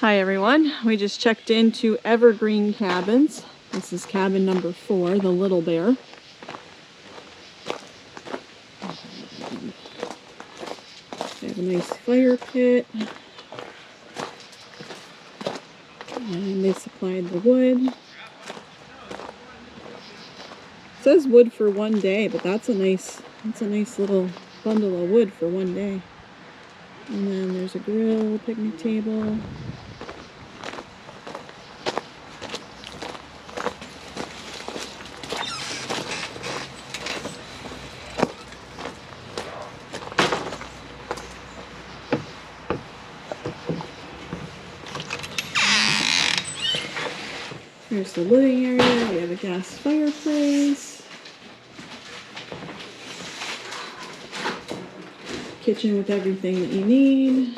Hi everyone, we just checked into Evergreen Cabins. This is cabin number 4, the Little Bear. They have a nice fire pit. And they supplied the wood. It says wood for 1 day, but that's a nice little bundle of wood for 1 day. And then there's a grill, picnic table. Here's the living area. We have a gas fireplace. Kitchen with everything that you need.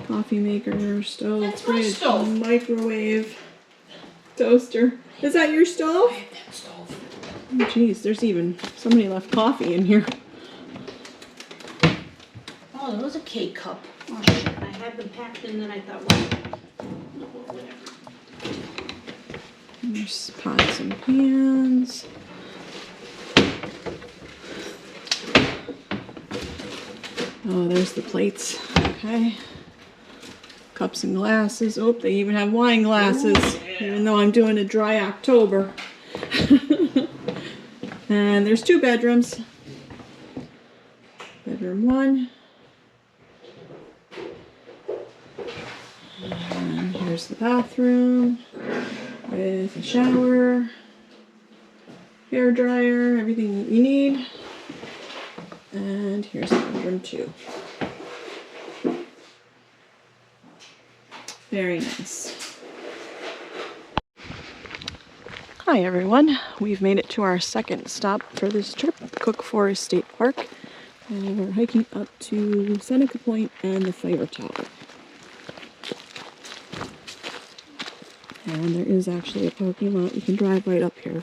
Coffee maker, stove, fridge, microwave, toaster. Is that your stove? I have that stove. Oh geez, there's even somebody left coffee in here. Oh, there was a K cup. Oh shit, I had them packed and then I thought, well, whatever. There's pots and pans. Oh, there's the plates. Okay. Cups and glasses. Oh, they even have wine glasses. Ooh, yeah. Even though I'm doing a dry October. And there's 2 bedrooms. Bedroom 1. And here's the bathroom with a shower, hair dryer, everything that you need. And here's bedroom 2. Very nice. Hi everyone, we've made it to our second stop for this trip, Cook Forest State Park, and we're hiking up to Seneca Point and the Fire Tower. And there is actually a parking lot. You can drive right up here.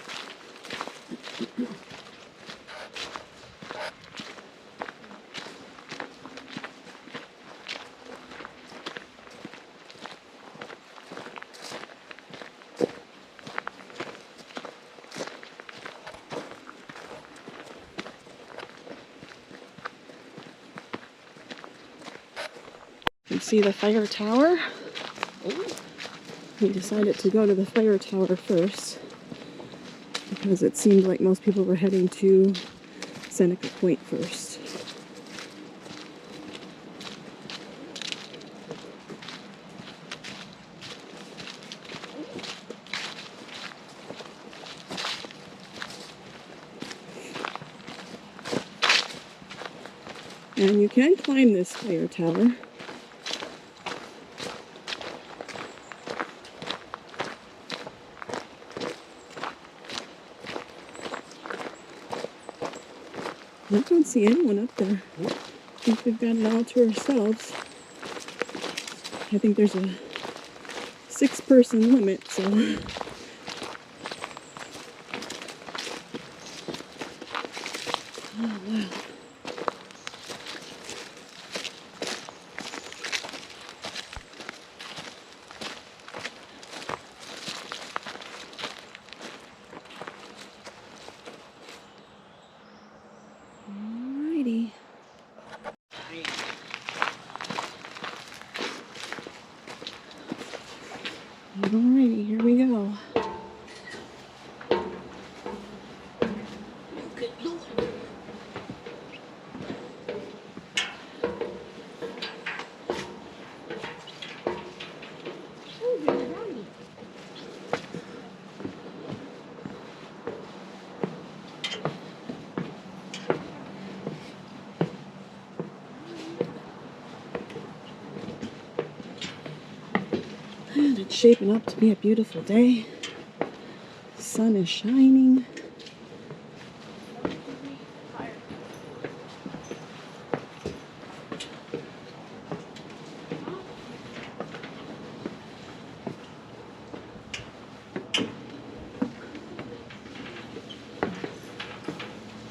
You can see the fire tower. We decided to go to the fire tower first because it seemed like most people were heading to Seneca Point first. And you can climb this fire tower. I don't see anyone up there. I think we've got it all to ourselves. I think there's a 6-person limit, so. Oh, wow. Alrighty. Alrighty, here we go. Good Lord. And it's shaping up to be a beautiful day. The sun is shining.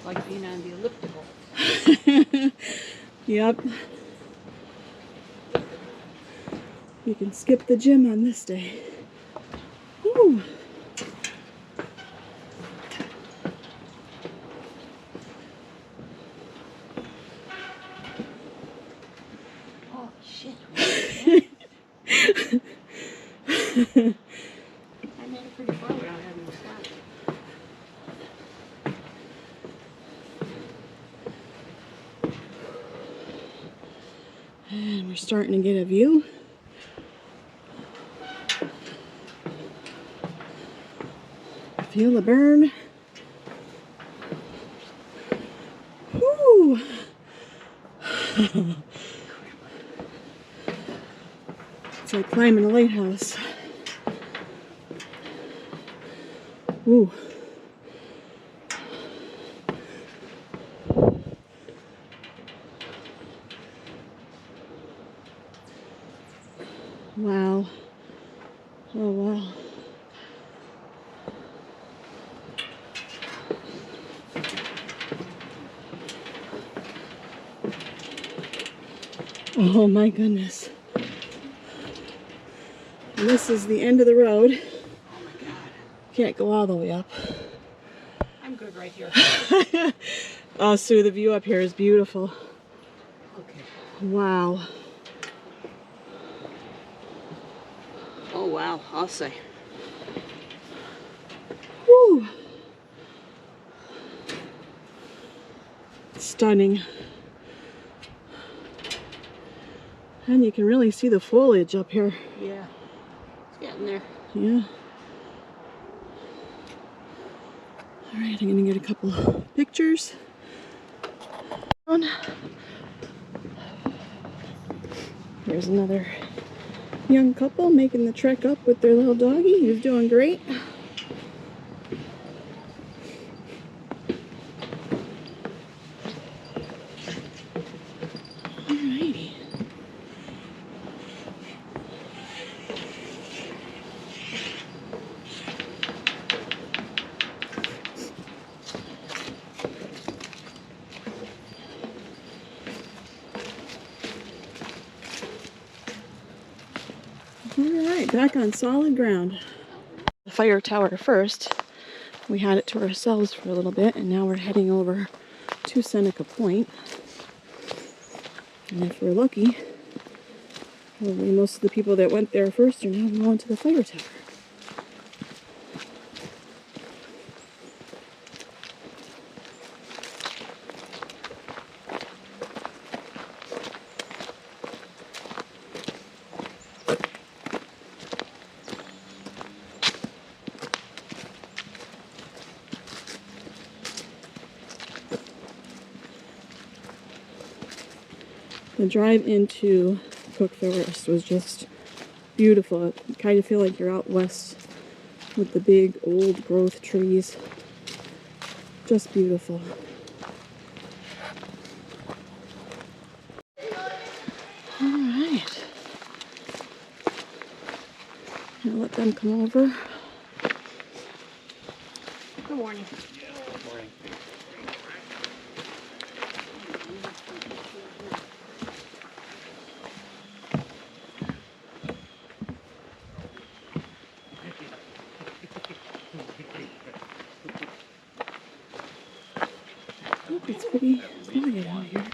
Like being on the elliptical. Yep. You can skip the gym on this day. Woo. Oh, shit. I made it pretty far without having to stop. And we're starting to get a view. Feel the burn. Woo! It's like climbing a lighthouse. Woo. Wow. Oh, wow. Oh my goodness. And this is the end of the road. Oh my God. Can't go all the way up. I'm good right here. Oh, Sue, the view up here is beautiful. Okay. Wow. Oh, wow. I'll say. Woo. Stunning. And you can really see the foliage up here. Yeah. It's getting there. Yeah. All right, I'm gonna get a couple pictures. Here's another young couple making the trek up with their little doggy. He's doing great. Alrighty. Alright, back on solid ground. The fire tower first. We had it to ourselves for a little bit, and now we're heading over to Seneca Point. And if we're lucky, probably most of the people that went there first are now going to the fire tower. The drive into Cook Forest was just beautiful. I kind of feel like you're out west with the big old growth trees. Just beautiful. Alright. I'll let them come over. Good morning. Oh, it's pretty quiet out here.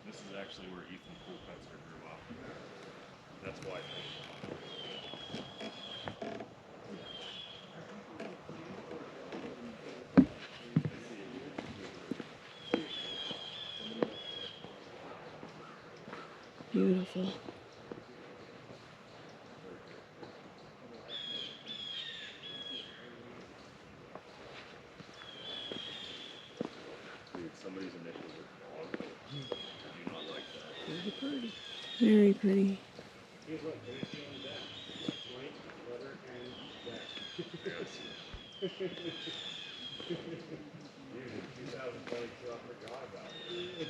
This is actually where Ethan Poolfenster grew up. That's why. Beautiful. Somebody's initials are wrong. I do not like that. Very pretty. Very pretty. Here's what, what is he on deck? White, leather, and deck. Dude, 2022, I forgot about it.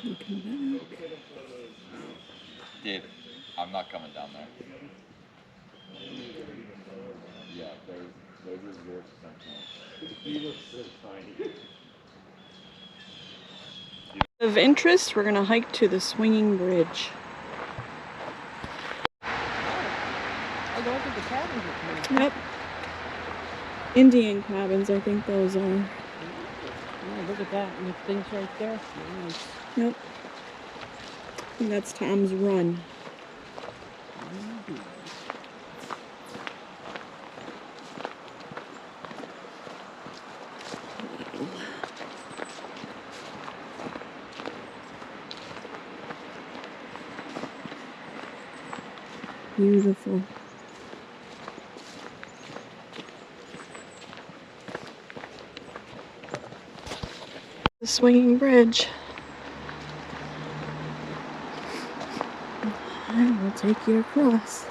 Looking back. David, I'm not coming down there. Yeah, those resorts sometimes. He looks so tiny. Of interest, we're gonna hike to the swinging bridge. Oh, those are the cabins with me. Yep. Indian cabins, I think those are. Oh, look at that. And the things right there. Nice. Yep. I think that's Tom's Run. Beautiful. The swinging bridge. I will take you across.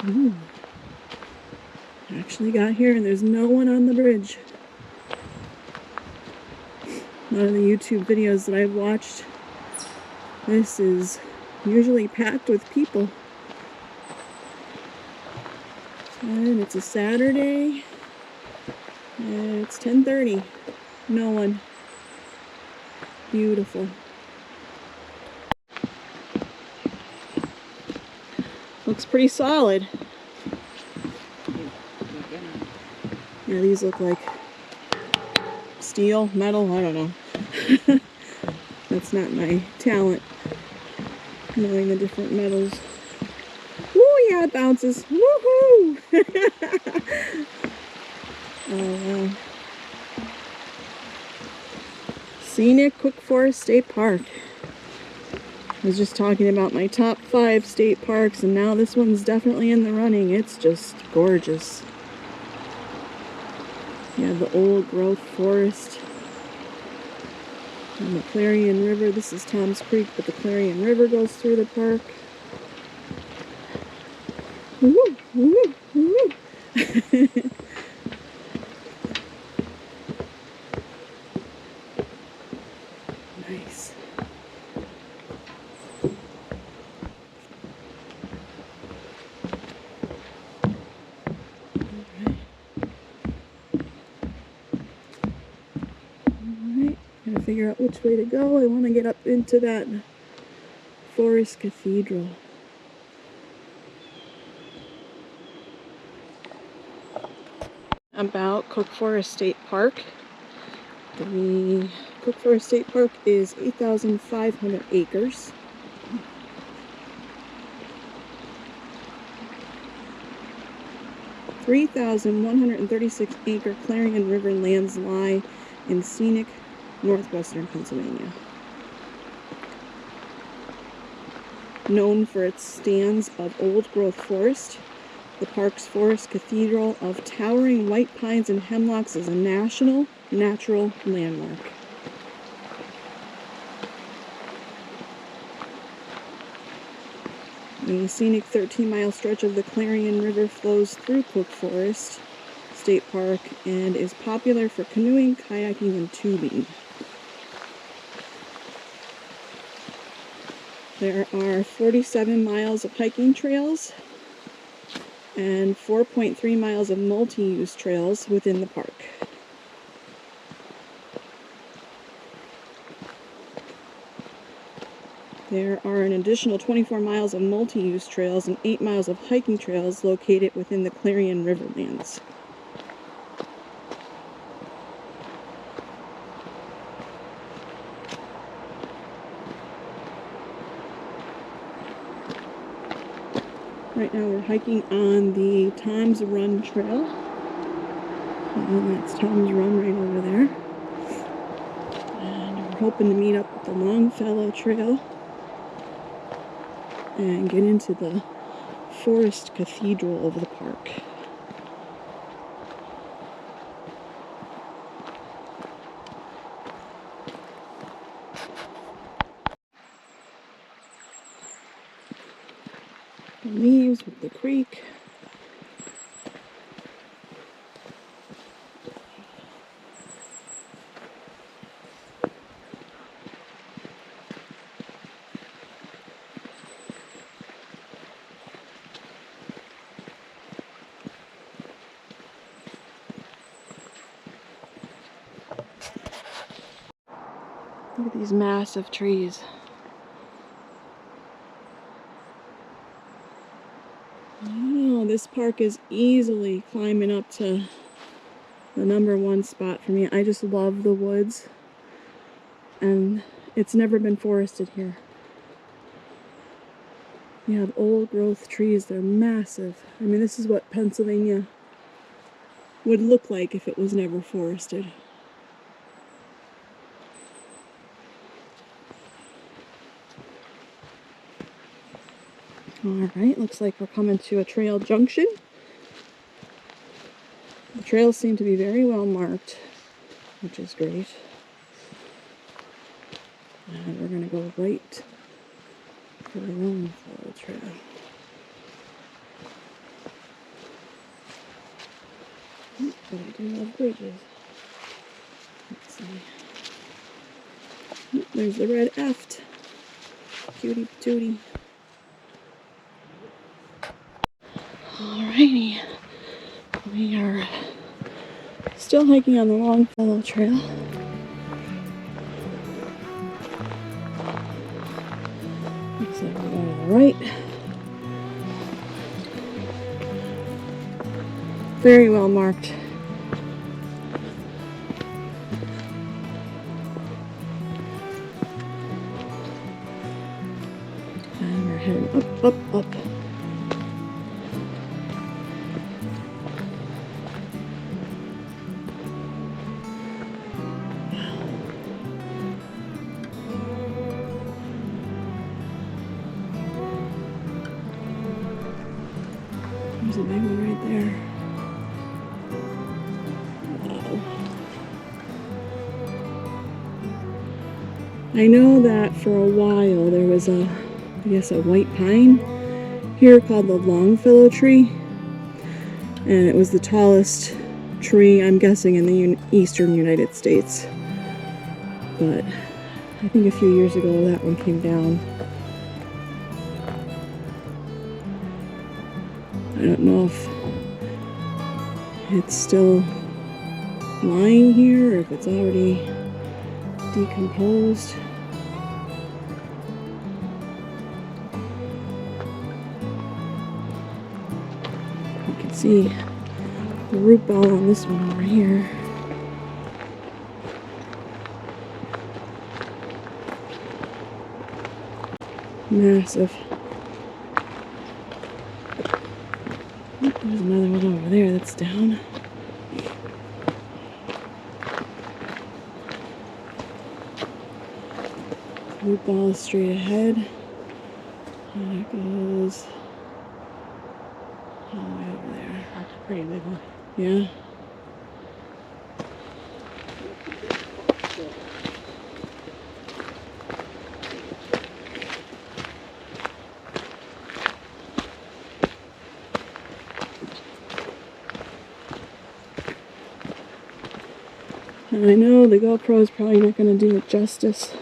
Ooh. Actually got here and there's no one on the bridge. None of the YouTube videos that I've watched. This is usually packed with people. And it's a Saturday. It's 10:30. No one. Beautiful. Looks pretty solid. Yeah, these look like steel, metal, I don't know. That's not my talent, knowing the different metals. Ooh, yeah, it bounces. Woohoo! Oh, wow. Scenic Cook Forest State Park. I was just talking about my top 5 state parks, and now this one's definitely in the running. It's just gorgeous. You have the old growth forest and the Clarion River. This is Tom's Creek, but the Clarion River goes through the park. Woo, woo, woo. Nice. Gotta figure out which way to go. I want to get up into that forest cathedral. About Cook Forest State Park. The Cook Forest State Park is 8,500 acres. - 3,136 acre Clarion River lands lie in scenic northwestern Pennsylvania. Known for its stands of old-growth forest, the park's forest cathedral of towering white pines and hemlocks is a national natural landmark. The scenic 13-mile stretch of the Clarion River flows through Cook Forest State Park and is popular for canoeing, kayaking, and tubing. There are 47 miles of hiking trails and 4.3 miles of multi-use trails within the park. There are an additional 24 miles of multi-use trails and 8 miles of hiking trails located within the Clarion River lands. Right now we're hiking on the Tom's Run trail. And that's Tom's Run right over there. And we're hoping to meet up with the Longfellow Trail and get into the forest cathedral of the park. leaves with the creek. Look at these massive trees. Oh, this park is easily climbing up to the #1 spot for me. I just love the woods, and it's never been forested here. You have old growth trees, they're massive. I mean, this is what Pennsylvania would look like if it was never forested. Alright, looks like we're coming to a trail junction. The trails seem to be very well marked, which is great. And we're going to go right for the Longfellow Trail. But I do love bridges. Let's see. There's the red eft. Cutie patootie. Alrighty. We are still hiking on the Longfellow Trail. Looks like we're going to the right. Very well marked. And we're heading up, up, up. There's a big one right there. Wow. I know that for a while there was a white pine here called the Longfellow tree. And it was the tallest tree, I'm guessing, in the eastern United States. But I think a few years ago that one came down. I don't know if it's still lying here or if it's already decomposed. You can see the root ball on this one over here. Massive. There's another one over there that's down. Root ball is straight ahead. And it goes all the way over there. That's a pretty big one. Yeah. And I know the GoPro is probably not going to do it justice.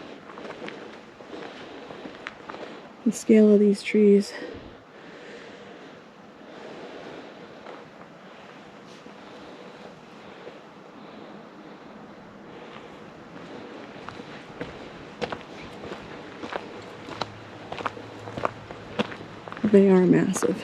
The scale of these trees. They are massive.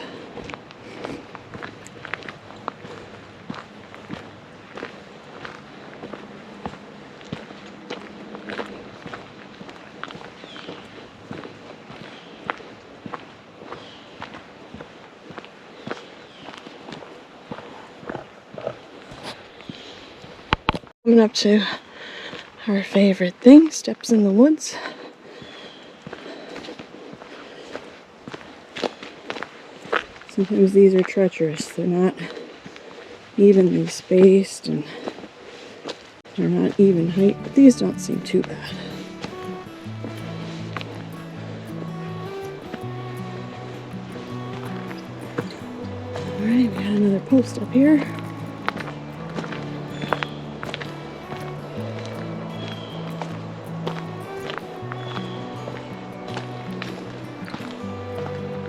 Coming up to our favorite thing, steps in the woods. Sometimes these are treacherous. They're not evenly spaced and they're not even height, but these don't seem too bad. Got another post up here.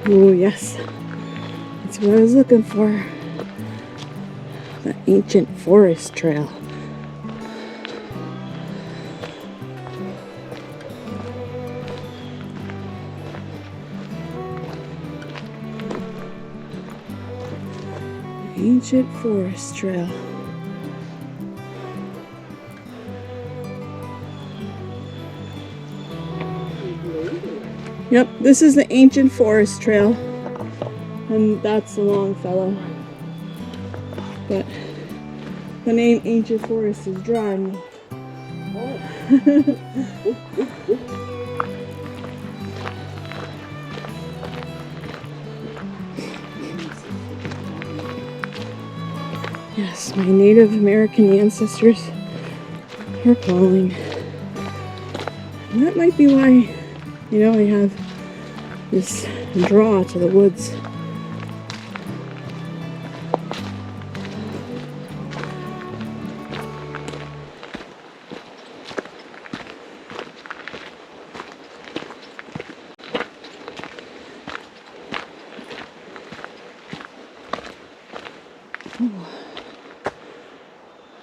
Oh yes, that's what I was looking for. The ancient forest trail. Ancient forest trail. Yep, this is the ancient forest trail. And that's the Longfellow. But the name Ancient Forest is drawing me. Yes, my Native American ancestors are calling. And that might be why, you know, I have this draw to the woods.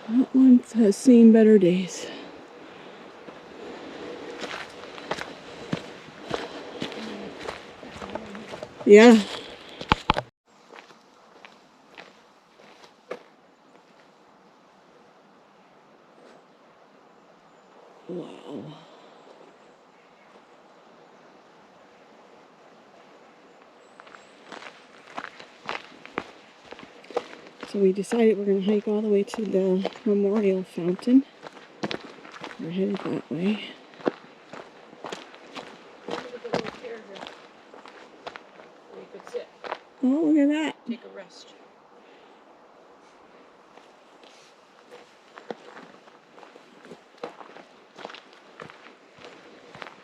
That one has seen better days. Yeah. Wow. So we decided we're going to hike all the way to the memorial fountain. We're headed that way. We could sit, Oh, look at that. take a rest.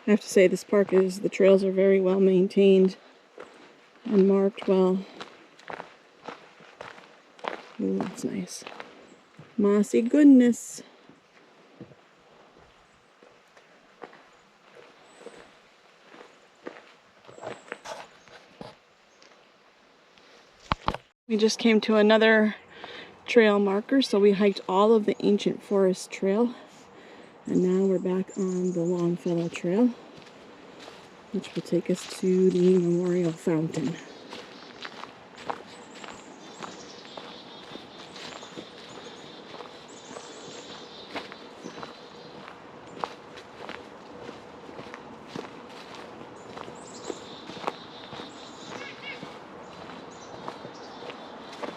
I have to say this park is, the trails are very well maintained and marked well. Ooh, that's nice. Mossy goodness. We just came to another trail marker, so we hiked all of the ancient forest trail. And now we're back on the Longfellow Trail, which will take us to the memorial fountain.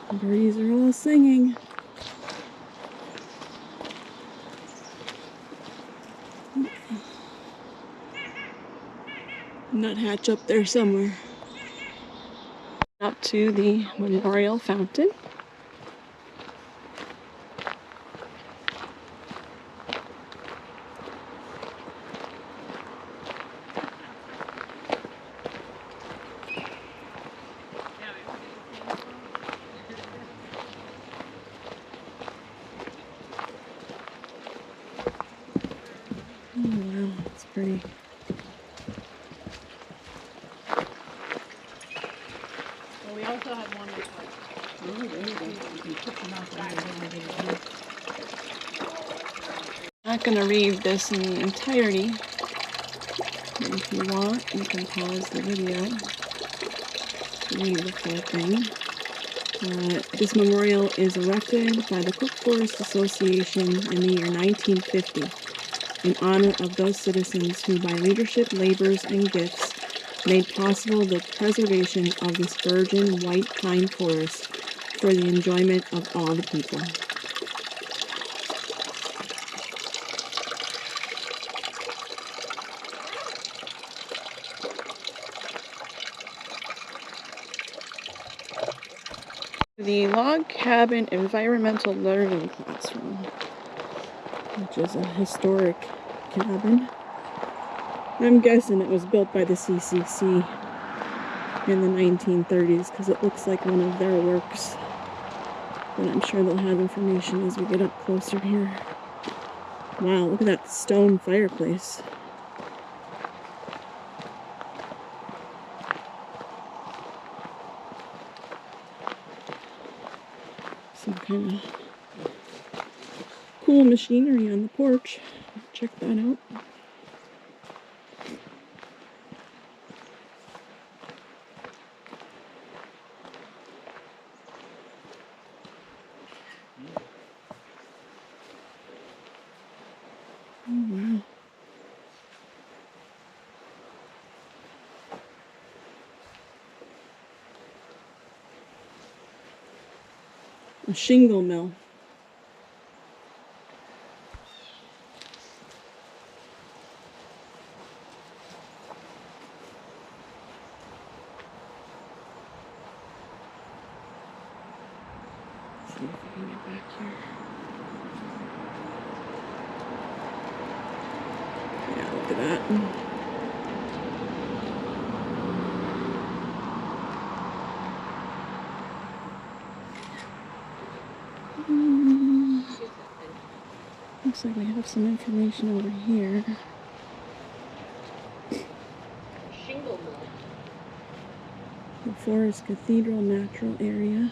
The birdies are all singing. Nuthatch up there somewhere. Up to the memorial fountain. Oh wow, it's pretty. Well, we also have one that's like, oh, there you go. You can put them out. Not gonna read this in the entirety. But if you want, you can pause the video to read the full thing. This memorial is erected by the Cook Forest Association in the year 1950 in honor of those citizens who, by leadership, labors, and gifts, made possible the preservation of this virgin white pine forest for the enjoyment of all the people. The Log Cabin Environmental Learning Classroom, which is a historic cabin. I'm guessing it was built by the CCC in the 1930s because it looks like one of their works. But I'm sure they'll have information as we get up closer here. Wow, look at that stone fireplace. Some kind of cool machinery on the porch. Check that out. Oh, wow. A shingle mill. Let's see if we can get back here. Yeah, look at that. Looks like we have some information over here. Shingle mill. The Forest Cathedral Natural Area.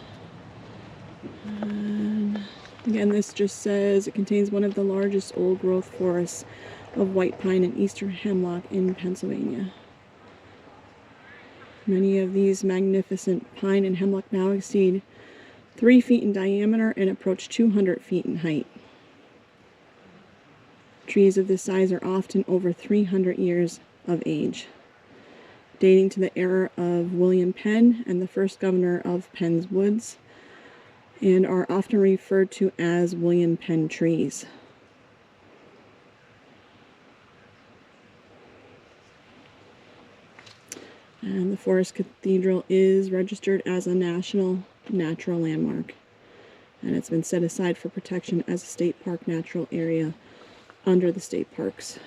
And again, this just says it contains one of the largest old-growth forests of white pine and eastern hemlock in Pennsylvania. Many of these magnificent pine and hemlock now exceed 3 feet in diameter and approach 200 feet in height. Trees of this size are often over 300 years of age, dating to the era of William Penn and the first governor of Penn's Woods, and are often referred to as William Penn trees. And the Forest Cathedral is registered as a National Natural Landmark, and it's been set aside for protection as a state park natural area under the state parks.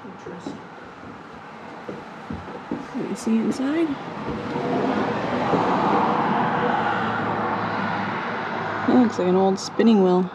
Interesting. Can you see inside? That looks like an old spinning wheel.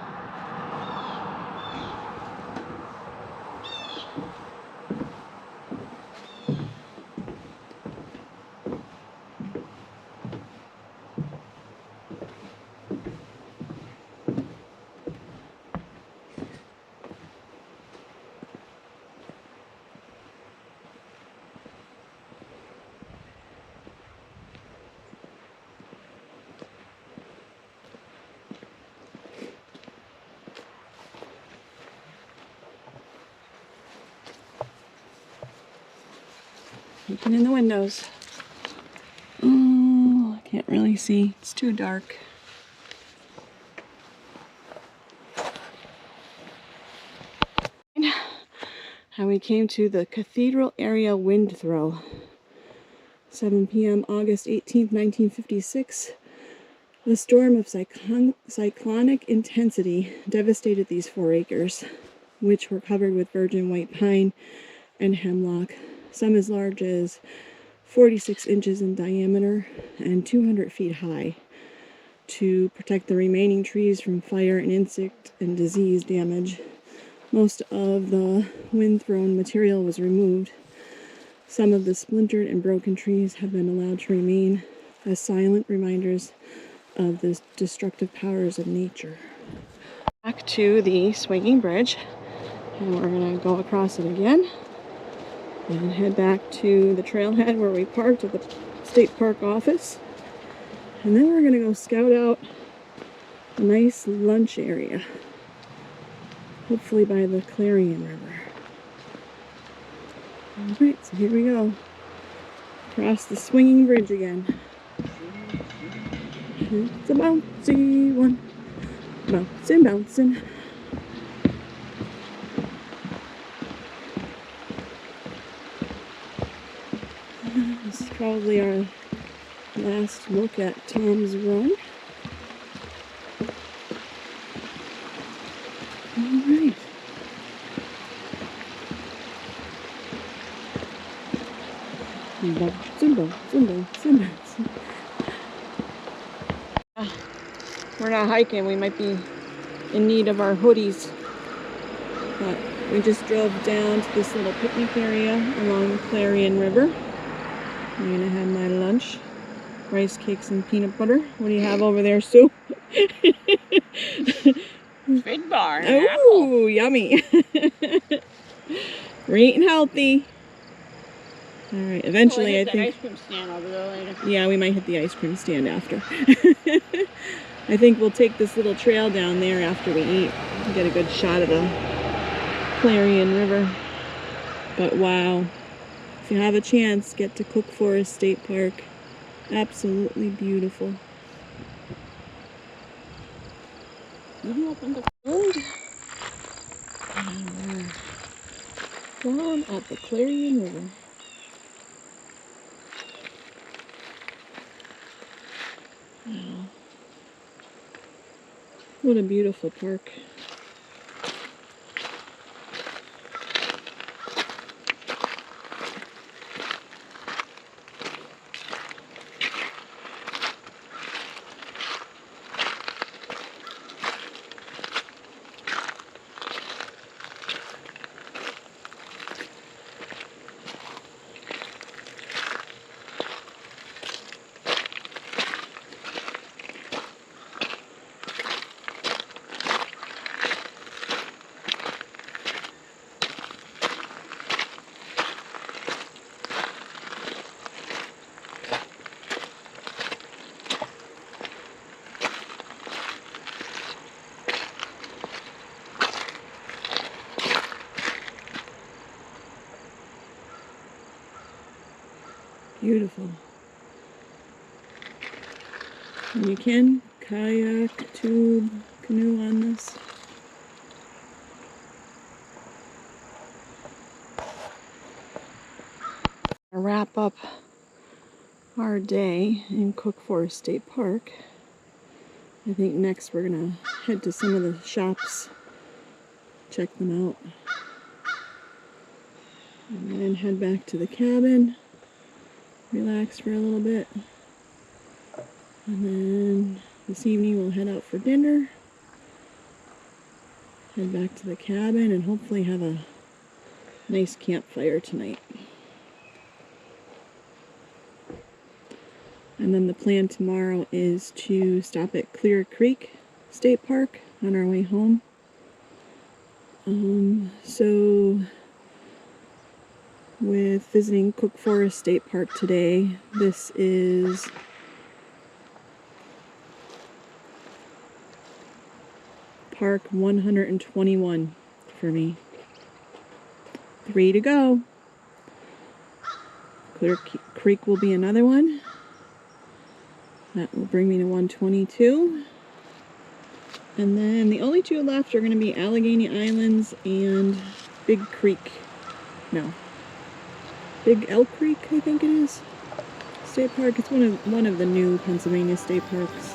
Looking in the windows. Oh, I can't really see. It's too dark. How we came to the Cathedral Area Wind Throw. 7 p.m. August 18th, 1956. The storm of cyclonic intensity devastated these 4 acres, which were covered with virgin white pine and hemlock, some as large as 46 inches in diameter and 200 feet high, to protect the remaining trees from fire and insect and disease damage. Most of the wind-thrown material was removed. Some of the splintered and broken trees have been allowed to remain as silent reminders of the destructive powers of nature. Back to the swinging bridge, and we're going to go across it again and head back to the trailhead where we parked at the state park office. And then we're going to go scout out a nice lunch area, hopefully by the Clarion River. Alright, so here we go. Across the swinging bridge again. It's a bouncy one. Bouncing, bouncing. This is probably our last look at Tom's Run. Alright. Zumba, Zumba, Zumba. We're not hiking, we might be in need of our hoodies. But we just drove down to this little picnic area along the Clarion River. I'm gonna have my lunch. Rice cakes and peanut butter. What do you have over there, Sue? Big bar. Oh, yummy. We're eating healthy. All right, eventually I think... ice cream stand over there later. Yeah, we might hit the ice cream stand after. I think we'll take this little trail down there after we eat and get a good shot of the Clarion River. But wow, if you have a chance, get to Cook Forest State Park. Absolutely beautiful. You open the Road. And we're down at the Clarion River. Wow. What a beautiful park. Beautiful. And you can kayak, tube, canoe on this. To wrap up our day in Cook Forest State Park, I think next we're gonna head to some of the shops, check them out, and then head back to the cabin, relax for a little bit, and then this evening we'll head out for dinner, head back to the cabin, and hopefully have a nice campfire tonight. And then the plan tomorrow is to stop at Clear Creek State Park on our way home. So with visiting Cook Forest State Park today, this is Park 121 for me. 3 to go. Clear Creek will be another one. That will bring me to 122. And then the only 2 left are going to be Allegheny Islands and Big Creek. No. Big Elk Creek, I think it is. State Park. It's one of the new Pennsylvania state parks.